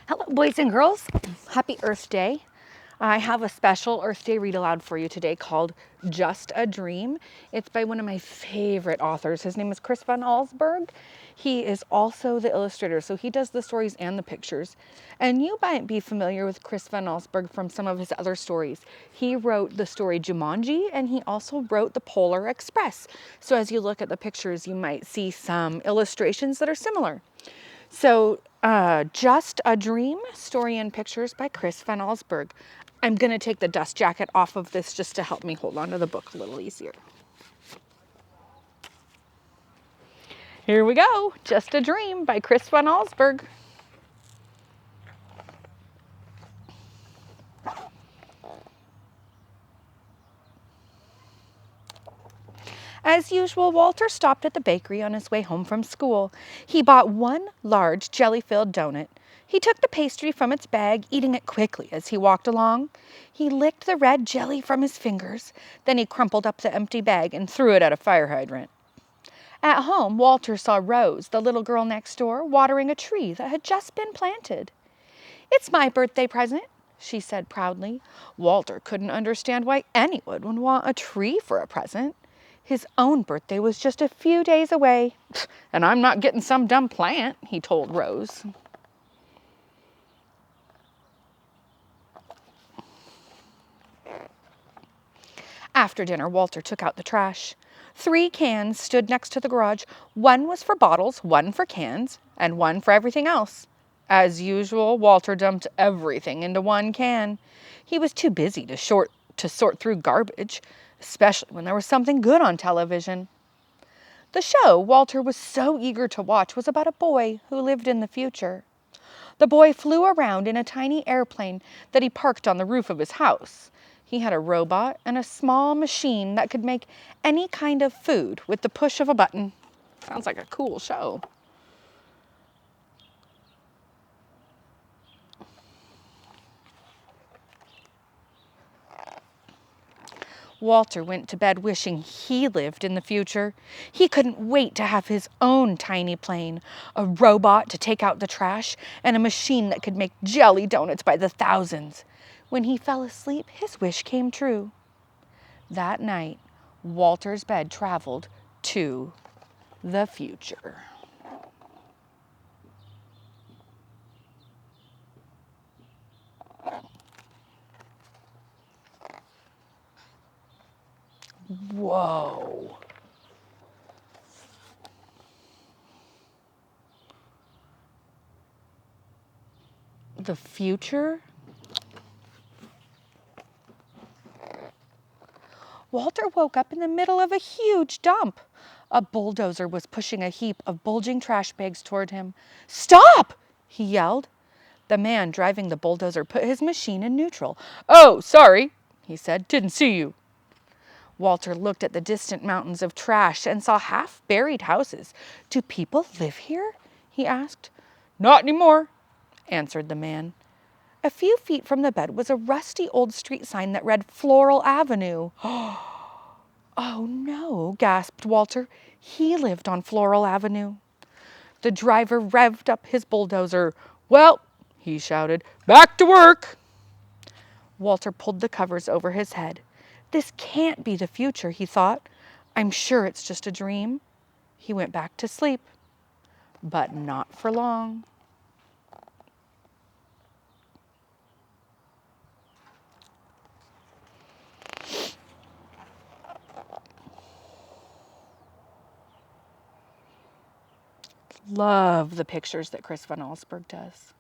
Hello, boys and girls. Happy Earth Day. I have a special Earth Day read aloud for you today called Just a Dream. It's by one of my favorite authors. His name is Chris Van Allsburg. He is also the illustrator, so he does the stories and the pictures. And you might be familiar with Chris Van Allsburg from some of his other stories. He wrote the story Jumanji, and he also wrote The Polar Express. So as you look at the pictures, you might see some illustrations that are similar. So, Just a Dream, Story and Pictures by Chris Van Allsburg. I'm going to take the dust jacket off of this just to help me hold on to the book a little easier. Here we go. Just a Dream by Chris Van Allsburg. As usual, Walter stopped at the bakery on his way home from school. He bought one large jelly-filled donut. He took the pastry from its bag, eating it quickly as he walked along. He licked the red jelly from his fingers. Then he crumpled up the empty bag and threw it at a fire hydrant. At home, Walter saw Rose, the little girl next door, watering a tree that had just been planted. "It's my birthday present," she said proudly. Walter couldn't understand why anyone would want a tree for a present. His own birthday was just a few days away. "And I'm not getting some dumb plant," he told Rose. After dinner, Walter took out the trash. 3 cans stood next to the garage. One was for bottles, one for cans, and one for everything else. As usual, Walter dumped everything into one can. He was too busy to sort through garbage, especially when there was something good on television. The show Walter was so eager to watch was about a boy who lived in the future. The boy flew around in a tiny airplane that he parked on the roof of his house. He had a robot and a small machine that could make any kind of food with the push of a button. Sounds like a cool show. Walter went to bed wishing he lived in the future. He couldn't wait to have his own tiny plane, a robot to take out the trash, and a machine that could make jelly donuts by the thousands. When he fell asleep, his wish came true. That night, Walter's bed traveled to the future. Whoa. The future? Walter woke up in the middle of a huge dump. A bulldozer was pushing a heap of bulging trash bags toward him. "Stop!" he yelled. The man driving the bulldozer put his machine in neutral. "Oh, sorry," he said. "Didn't see you." Walter looked at the distant mountains of trash and saw half-buried houses. "Do people live here?" he asked. "Not anymore," answered the man. A few feet from the bed was a rusty old street sign that read Floral Avenue. "Oh no," gasped Walter. He lived on Floral Avenue. The driver revved up his bulldozer. "Well," he shouted, "back to work." Walter pulled the covers over his head. "This can't be the future," he thought. "I'm sure it's just a dream." He went back to sleep, but not for long. Love the pictures that Chris Van Allsburg does.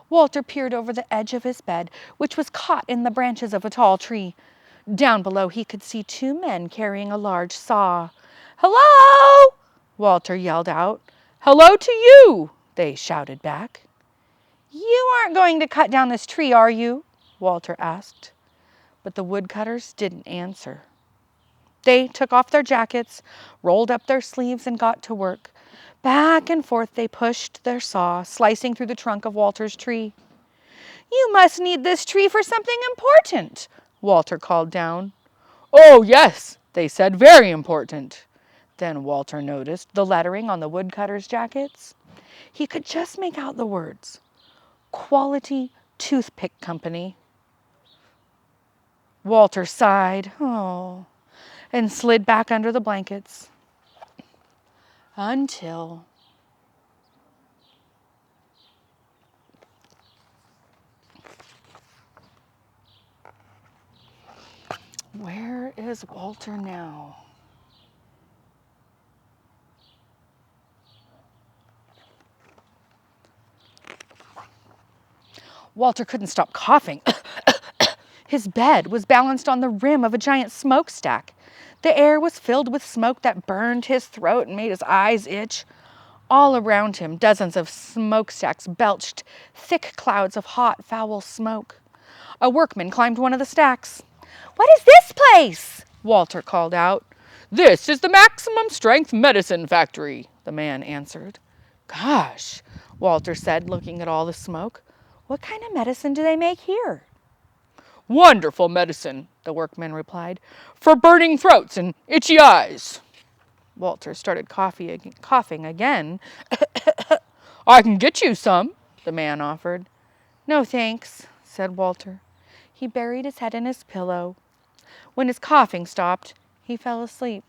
Walter peered over the edge of his bed, which was caught in the branches of a tall tree. Down below he could see 2 men carrying a large saw. "Hello!" Walter yelled out. "Hello to you!" they shouted back. "You aren't going to cut down this tree, are you?" Walter asked. But the woodcutters didn't answer. They took off their jackets, rolled up their sleeves, and got to work. Back and forth they pushed their saw, slicing through the trunk of Walter's tree. "You must need this tree for something important," Walter called down. "Oh, yes," they said, "very important." Then Walter noticed the lettering on the woodcutters' jackets. He could just make out the words, Quality Toothpick Company. Walter sighed, oh, and slid back under the blankets. Until... Where is Walter now? Walter couldn't stop coughing. His bed was balanced on the rim of a giant smokestack. The air was filled with smoke that burned his throat and made his eyes itch. All around him, dozens of smokestacks belched thick clouds of hot, foul smoke. A workman climbed one of the stacks. "What is this place?" Walter called out. "This is the Maximum Strength Medicine Factory," the man answered. "Gosh," Walter said, looking at all the smoke. "What kind of medicine do they make here?" "Wonderful medicine," the workman replied, "for burning throats and itchy eyes." Walter started coughing again. "I can get you some," the man offered. "No, thanks," said Walter. He buried his head in his pillow. When his coughing stopped, he fell asleep.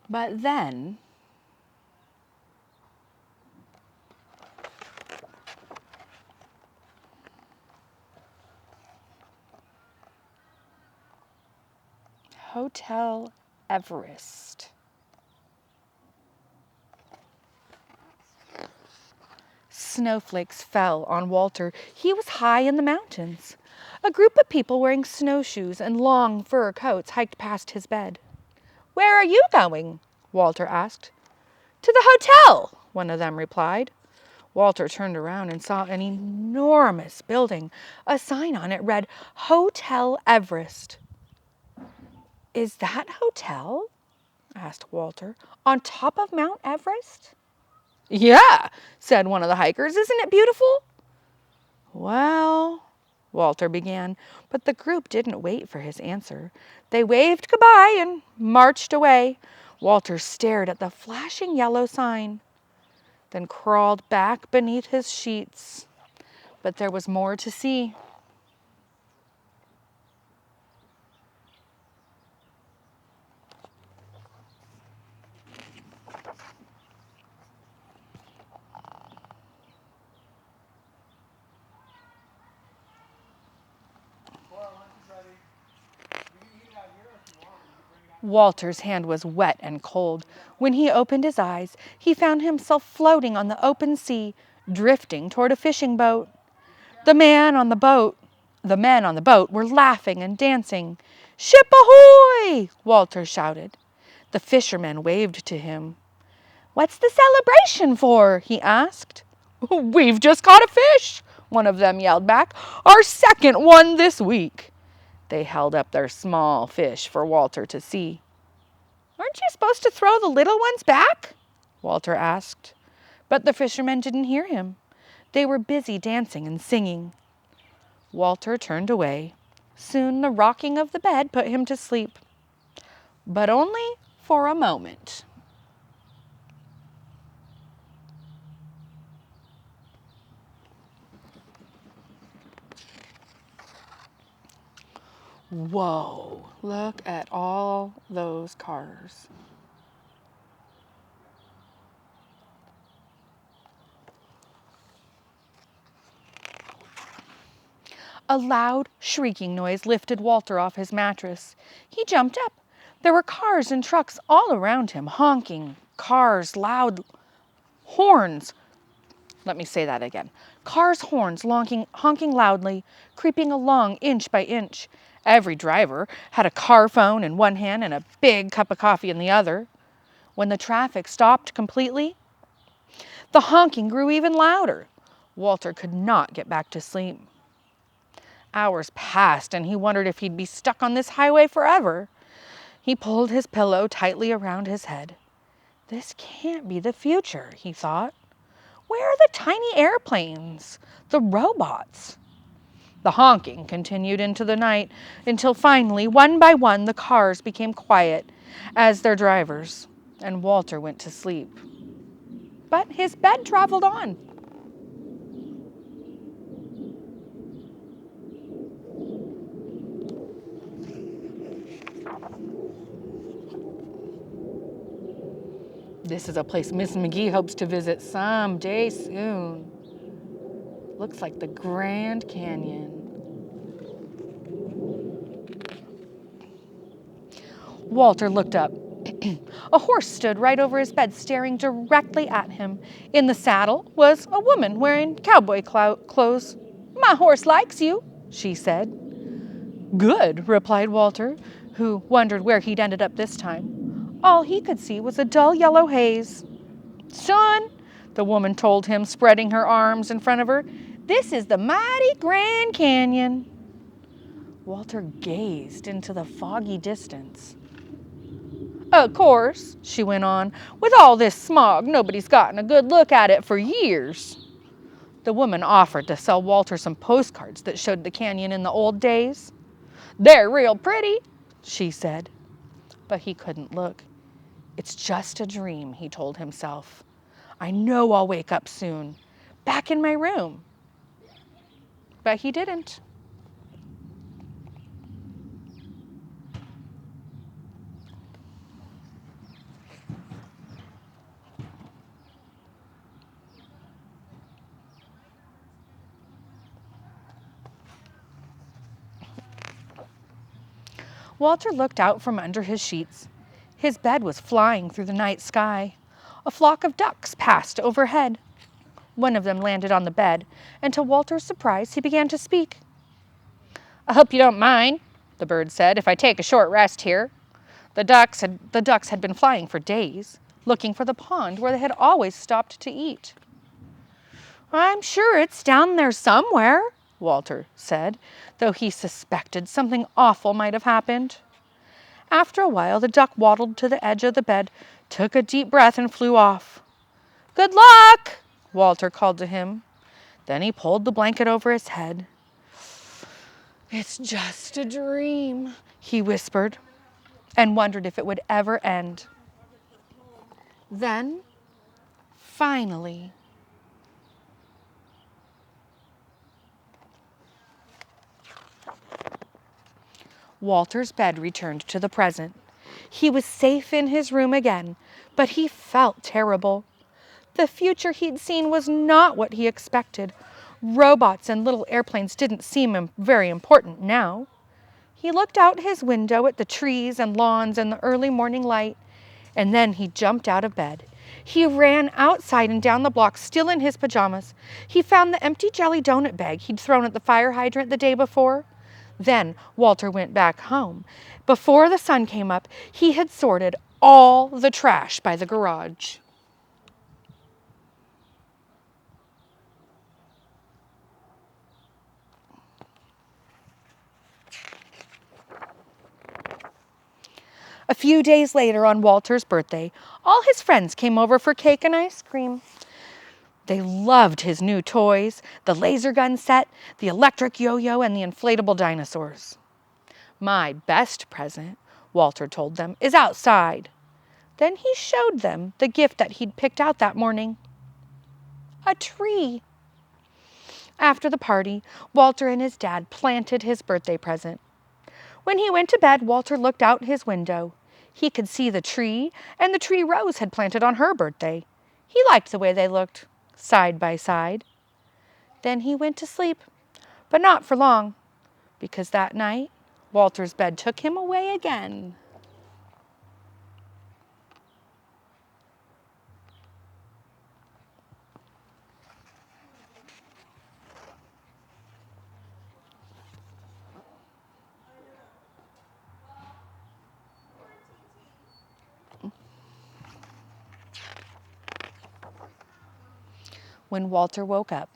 But then... Hotel Everest. Snowflakes fell on Walter. He was high in the mountains. A group of people wearing snowshoes and long fur coats hiked past his bed. "Where are you going?" Walter asked. "To the hotel," one of them replied. Walter turned around and saw an enormous building. A sign on it read, Hotel Everest. "Is that hotel," asked Walter, "on top of Mount Everest?" "Yeah," said one of the hikers. "Isn't it beautiful?" "Well," Walter began, but the group didn't wait for his answer. They waved goodbye and marched away. Walter stared at the flashing yellow sign, then crawled back beneath his sheets. But there was more to see. Walter's hand was wet and cold. When he opened his eyes, he found himself floating on the open sea, drifting toward a fishing boat. The men on the boat were laughing and dancing. "Ship ahoy!" Walter shouted. The fishermen waved to him. "What's the celebration for?" he asked. "We've just caught a fish," one of them yelled back. "Our second one this week." They held up their small fish for Walter to see. "Aren't you supposed to throw the little ones back?" Walter asked. But the fishermen didn't hear him. They were busy dancing and singing. Walter turned away. Soon the rocking of the bed put him to sleep. But only for a moment. Whoa, look at all those cars. A loud, shrieking noise lifted Walter off his mattress. He jumped up. There were cars and trucks all around him, honking. Cars, loud horns. Let me say that again. Cars' horns honking loudly, creeping along inch by inch. Every driver had a car phone in one hand and a big cup of coffee in the other. When the traffic stopped completely, the honking grew even louder. Walter could not get back to sleep. Hours passed, and he wondered if he'd be stuck on this highway forever. He pulled his pillow tightly around his head. This can't be the future, he thought. Where are the tiny airplanes? The robots? The honking continued into the night until finally, one by one, the cars became quiet as their drivers, and Walter went to sleep. But his bed traveled on. This is a place Miss McGee hopes to visit someday soon. Looks like the Grand Canyon. Walter looked up. A horse stood right over his bed, staring directly at him. In the saddle was a woman wearing cowboy clothes. "My horse likes you," she said. "Good," replied Walter, who wondered where he'd ended up this time. All he could see was a dull yellow haze. "Son," the woman told him, spreading her arms in front of her, "this is the mighty Grand Canyon." Walter gazed into the foggy distance. "Of course," she went on, "with all this smog, nobody's gotten a good look at it for years." The woman offered to sell Walter some postcards that showed the canyon in the old days. "They're real pretty," she said. But he couldn't look. "It's just a dream," he told himself. "I know I'll wake up soon, back in my room." But he didn't. Walter looked out from under his sheets. His bed was flying through the night sky. A flock of ducks passed overhead. One of them landed on the bed, and to Walter's surprise, he began to speak. "I hope you don't mind," the bird said, "if I take a short rest here." The ducks had been flying for days, looking for the pond where they had always stopped to eat. "I'm sure it's down there somewhere," Walter said, though he suspected something awful might have happened. After a while, the duck waddled to the edge of the bed, took a deep breath, and flew off. "Good luck," Walter called to him. Then he pulled the blanket over his head. "It's just a dream," he whispered, and wondered if it would ever end. Then, finally, Walter's bed returned to the present. He was safe in his room again, but he felt terrible. The future he'd seen was not what he expected. Robots and little airplanes didn't seem very important now. He looked out his window at the trees and lawns and the early morning light, and then he jumped out of bed. He ran outside and down the block, still in his pajamas. He found the empty jelly donut bag he'd thrown at the fire hydrant the day before. Then Walter went back home. Before the sun came up, he had sorted all the trash by the garage. A few days later, on Walter's birthday, all his friends came over for cake and ice cream. They loved his new toys, the laser gun set, the electric yo-yo, and the inflatable dinosaurs. "My best present," Walter told them, "is outside." Then he showed them the gift that he'd picked out that morning. A tree. After the party, Walter and his dad planted his birthday present. When he went to bed, Walter looked out his window. He could see the tree and the tree Rose had planted on her birthday. He liked the way they looked, side by side. Then he went to sleep, but not for long, because that night, Walter's bed took him away again. When Walter woke up,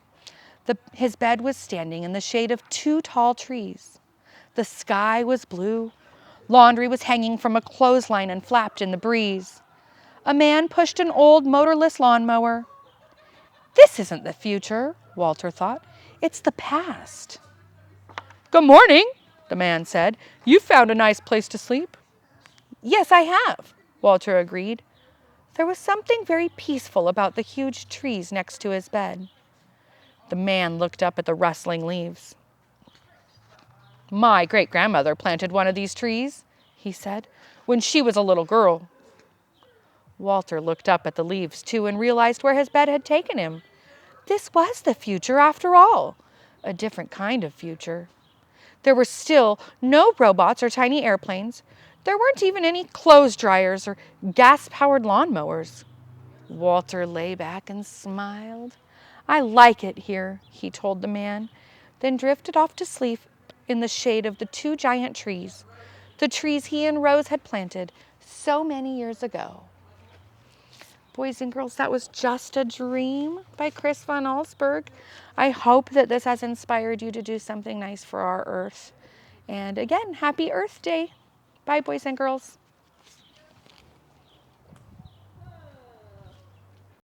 his bed was standing in the shade of 2 tall trees. The sky was blue. Laundry was hanging from a clothesline and flapped in the breeze. A man pushed an old motorless lawnmower. "This isn't the future," Walter thought. "It's the past." "Good morning," the man said. "You found a nice place to sleep." Yes, I have, Walter agreed. There was something very peaceful about the huge trees next to his bed. The man looked up at the rustling leaves. My great-grandmother planted one of these trees, he said, when she was a little girl. Walter looked up at the leaves, too, and realized where his bed had taken him. This was the future, after all, a different kind of future. There were still no robots or tiny airplanes. There weren't even any clothes dryers or gas-powered lawnmowers. Walter lay back and smiled. I like it here, he told the man, then drifted off to sleep in the shade of the two giant trees, the trees he and Rose had planted so many years ago. Boys and girls, that was Just a Dream by Chris von Allsburg. I hope that this has inspired you to do something nice for our Earth. And again, happy Earth Day. Bye, boys and girls.